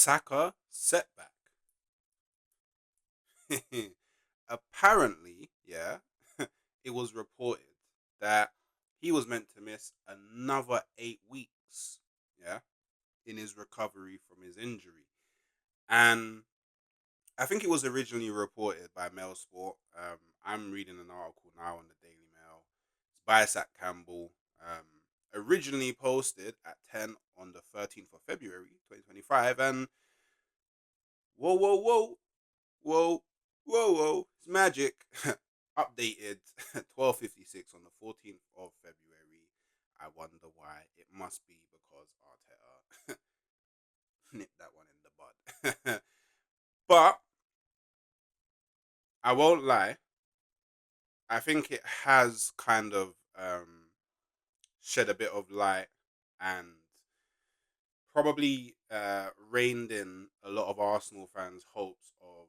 Saka Setback. Apparently, yeah, it was reported that he was meant to miss another 8 weeks, yeah, in his recovery from his injury. And I think it was originally reported by Mail Sport. I'm reading an article now on the Daily Mail. It's by Zach Campbell. Originally posted at 10 on the 13th of February 2025. And whoa, whoa, whoa, whoa, whoa, whoa, it's magic. Updated 12:56 on the 14th of February. I wonder why. It must be because Arteta nipped that one in the bud. But I won't lie. I think it has kind of shed a bit of light and probably reined in a lot of Arsenal fans' hopes of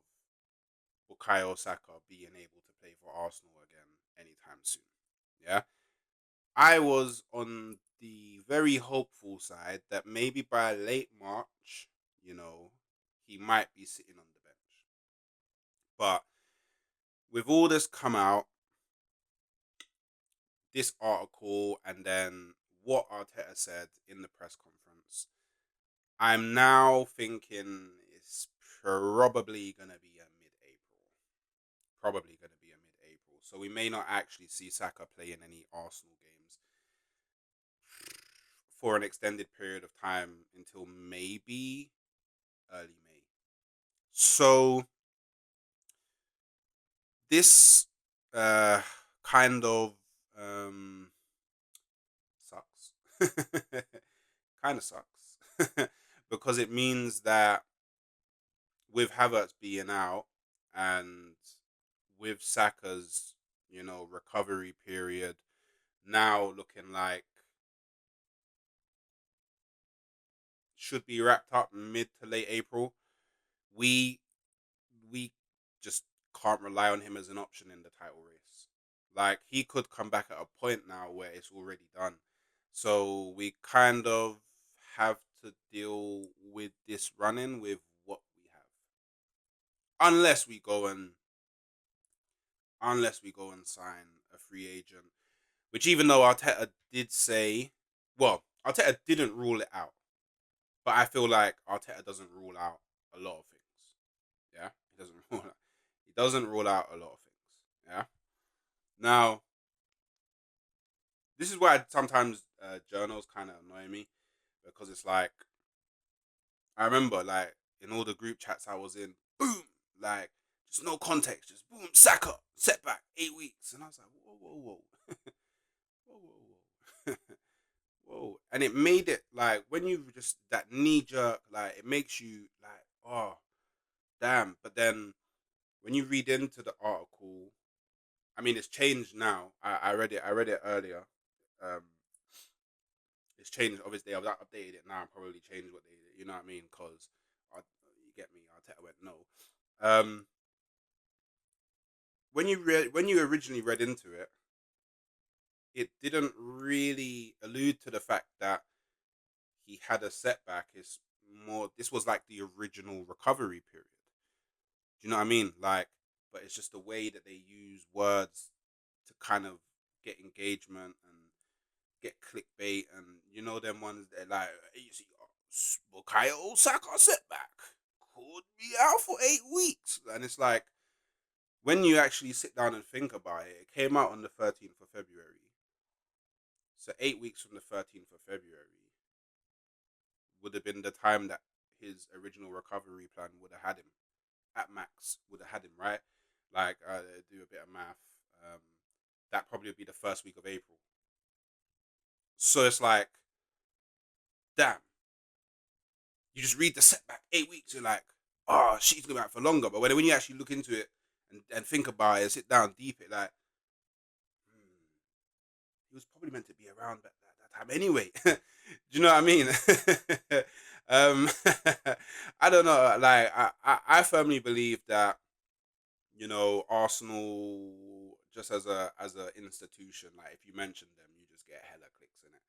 Bukayo Saka being able to play for Arsenal again anytime soon. Yeah. I was on the very hopeful side that maybe by late March, he might be sitting on the bench. But with all this come out, this article, and then what Arteta said in the press conference, I'm now thinking it's probably going to be a mid-April. Probably going to be a mid-April. So we may not actually see Saka play in any Arsenal games for an extended period of time until maybe early May. So this uh kind of um sucks. Kind of sucks. Because it means that with Havertz being out and with Saka's, recovery period now looking like should be wrapped up mid to late April, we we just can't rely on him as an option in the title race. Like he could come back at a point now where it's already done. So we kind of have to deal with this running with what we have. Unless we go and sign a free agent. Which even though Arteta did say, well, Arteta didn't rule it out. But I feel like Arteta doesn't rule out a lot of things. Yeah, he doesn't rule out. He doesn't rule out a lot of things. Yeah. Now, this is why sometimes journals kind of annoy me because it's like I remember like in all the group chats I was in, boom, like just no context, just boom, Saka setback 8 weeks, and I was like, whoa, whoa, whoa, whoa, whoa, whoa. Whoa. And it made it like when you just that knee jerk, like it makes you like, oh damn. But then when you read into the article, I mean it's changed now. I read it earlier. Um it's changed. Obviously I've updated it now and probably changed what they did, you know what I mean? Because you get me, Arteta went no. Um when you originally read into it, it didn't really allude to the fact that he had a setback. Is more this was like the original recovery period. Do you know what I mean? Like, but it's just the way that they use words to kind of get engagement and get clickbait, and them ones that like you see Bukayo Saka setback could be out for 8 weeks, and it's like when you actually sit down and think about it, it came out on the 13th of February. So 8 weeks from the 13th of February would have been the time that his original recovery plan would have had him at max, would have had him, right? Like, do a bit of math. Um, that probably would be the first week of April. So it's like, damn, you just read the setback 8 weeks, you're like, oh, she's going to be out for longer. But when you actually look into it and think about it and sit down deep, it like, he was probably meant to be around that time anyway. Do you know what I mean? um, I don't know. Like, I firmly believe that Arsenal just as a institution, like if you mention them, you just get hella clicks in it.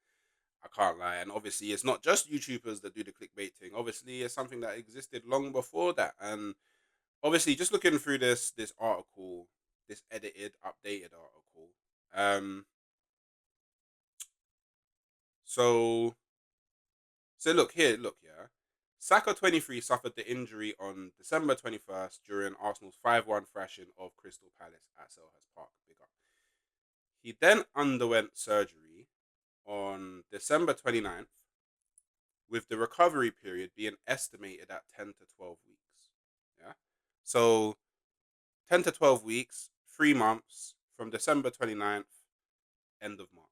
I can't lie. And obviously, it's not just YouTubers that do the clickbait thing. Obviously, it's something that existed long before that. And obviously, just looking through this article, this edited, updated article. Um, so look here, look yeah. Saka 23 suffered the injury on December 21st during Arsenal's 5-1 thrashing of Crystal Palace at Selhurst Park. Big up. He then underwent surgery on December 29th, with the recovery period being estimated at 10 to 12 weeks. Yeah. So 10 to 12 weeks, 3 months from December 29th, end of March.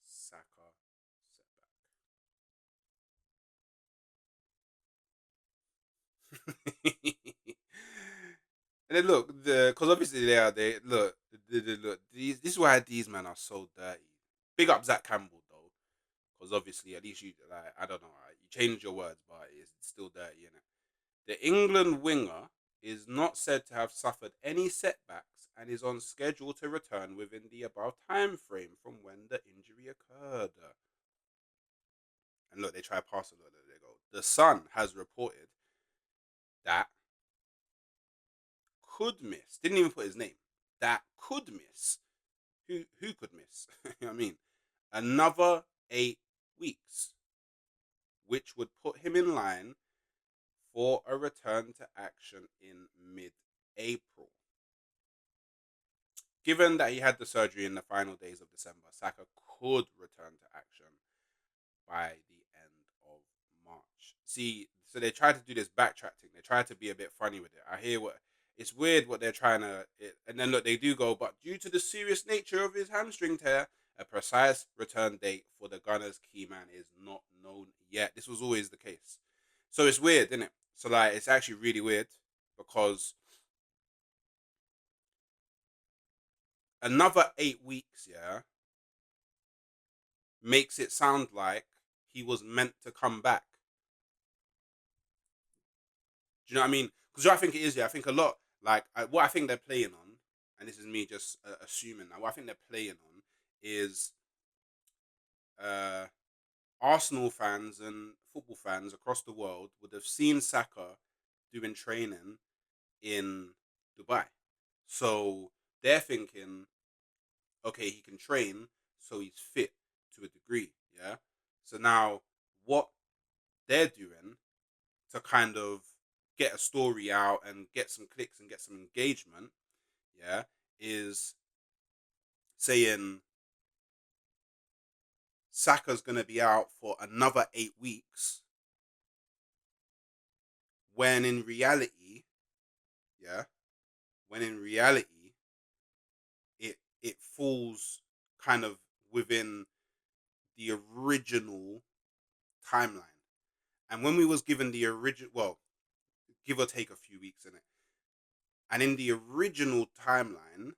Saka setback. And then look, because obviously they look, look. This is why these men are so dirty. Big up Zach Campbell though, because obviously at least you like I don't know, you changed your words, but it's still dirty, innit? The England winger is not said to have suffered any setbacks and is on schedule to return within the above time frame from when the injury occurred. And look, they try pass a lot. They go. The Sun has reported that could miss. Didn't even put his name. That could miss. Who could miss? You know what I mean, another 8 weeks, which would put him in line for a return to action in mid-April. Given that he had the surgery in the final days of December, Saka could return to action by the end of March. See, so they tried to do this backtrack thing. They tried to be a bit funny with it. I hear what it's weird what they're trying to, and then look, they do go, but due to the serious nature of his hamstring tear, a precise return date for the Gunners' key man is not known yet. This was always the case, so it's weird, isn't it? So like, it's actually really weird because another 8 weeks, yeah, makes it sound like he was meant to come back. Do you know what I mean? Because I think it is, yeah. I think a lot, like, what I think they're playing on, and this is me just assuming now, what I think they're playing on is uh, Arsenal fans and football fans across the world would have seen Saka doing training in Dubai. So they're thinking, okay, he can train, so he's fit to a degree, yeah? So now what they're doing to kind of get a story out and get some clicks and get some engagement, yeah, is saying Saka's going to be out for another 8 weeks, when in reality, yeah, when in reality, it falls kind of within the original timeline. And when we was given the original, well, give or take a few weeks in it, and in the original timeline,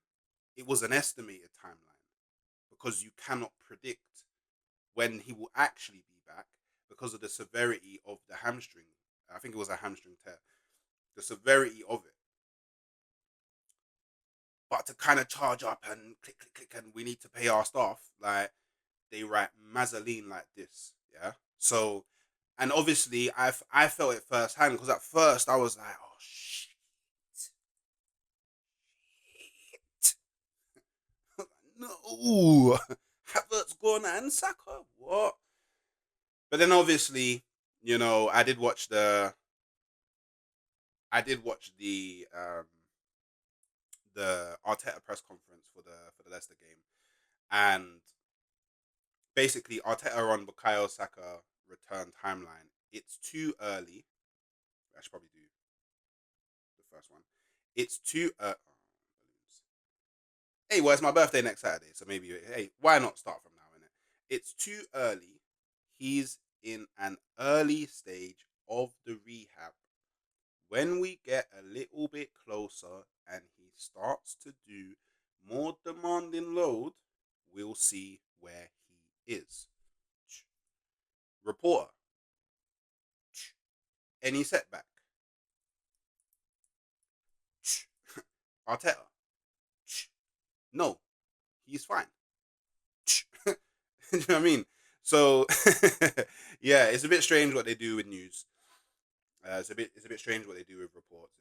it was an estimated timeline because you cannot predict when he will actually be back because of the severity of the hamstring. I think it was a hamstring tear. The severity of it. But to kind of charge up and click, click, click, and we need to pay our staff, like they write Mazzoline like this, yeah. So, and obviously, I felt it firsthand because at first I was like, oh shit, no, Havertz gone and Saka, what? But then obviously, I did watch the Arteta press conference for the Leicester game, and basically Arteta on Bukayo Saka return timeline. It's too early. I should probably do the first one. It's too hey, well, it's my birthday next Saturday, so maybe hey, why not start from now? Innit? It's too early. He's in an early stage of the rehab. When we get a little bit closer and he starts to do more demanding load, we'll see where he is. Reporter. Any setback. Arteta. No, he's fine. You know what I mean? So yeah, it's a bit strange what they do with news. It's a bit strange what they do with reports.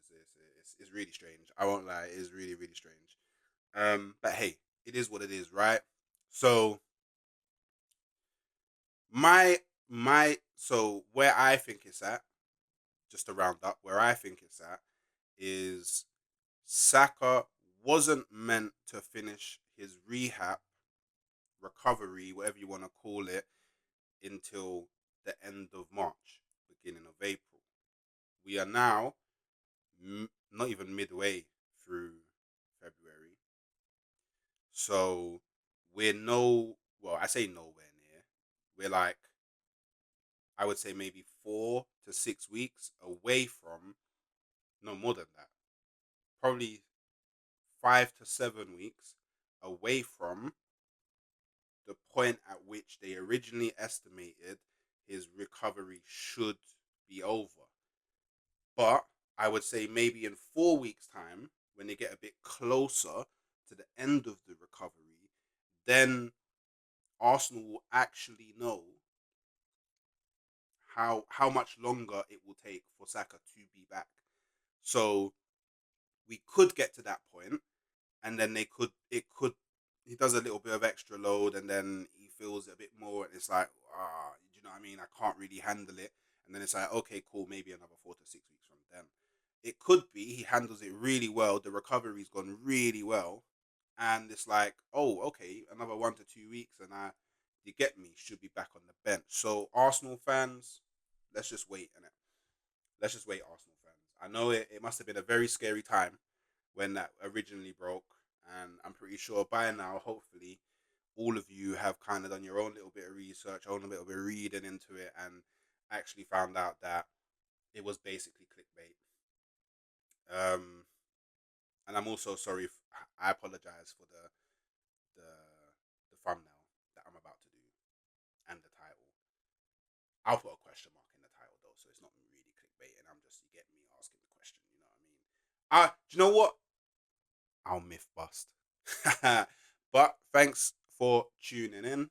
It's really strange. I won't lie, it is really really strange. But hey, it is what it is, right? So so where I think it's at, just to round up, where I think it's at is Saka wasn't meant to finish his rehab, recovery, whatever you want to call it, until the end of March, beginning of April. We are now not even midway through February. So well, I say nowhere near. We're like, I would say maybe 4 to 6 weeks away from, no more than that, probably 5 to 7 weeks away from the point at which they originally estimated his recovery should be over. But I would say maybe in 4 weeks' time, when they get a bit closer to the end of the recovery, then Arsenal will actually know how much longer it will take for Saka to be back. So we could get to that point, and then he does a little bit of extra load, and then he feels it a bit more, and it's like, you know what I mean? I can't really handle it, and then it's like, okay, cool, maybe another 4 to 6 weeks from then. It could be he handles it really well. The recovery's gone really well, and it's like, oh, okay, another 1 to 2 weeks, and you get me, should be back on the bench. So Arsenal fans, let's just wait, innit? Let's just wait, Arsenal fans. I know it must have been a very scary time when that originally broke, and I'm pretty sure by now, hopefully, all of you have kind of done your own little bit of research, own a little bit of reading into it, and actually found out that it was basically clickbait. Um, and I'm also sorry. I apologize for the the thumbnail that I'm about to do and the title. I'll put a question mark in the title though, so it's not really clickbait, and I'm just, you get me, asking the question. You know what I mean? Do you know what? I'll myth bust. But thanks for tuning in.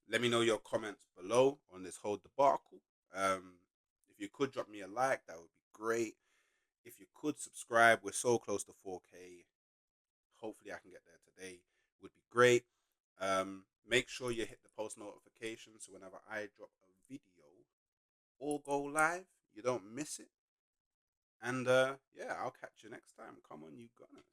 Let me know your comments below on this whole debacle. If you could drop me a like, that would be great. If you could subscribe, we're so close to 4K. Hopefully, I can get there today. Would be great. Make sure you hit the post notification so whenever I drop a video or go live, you don't miss it. And yeah, I'll catch you next time. Come on, you gunners.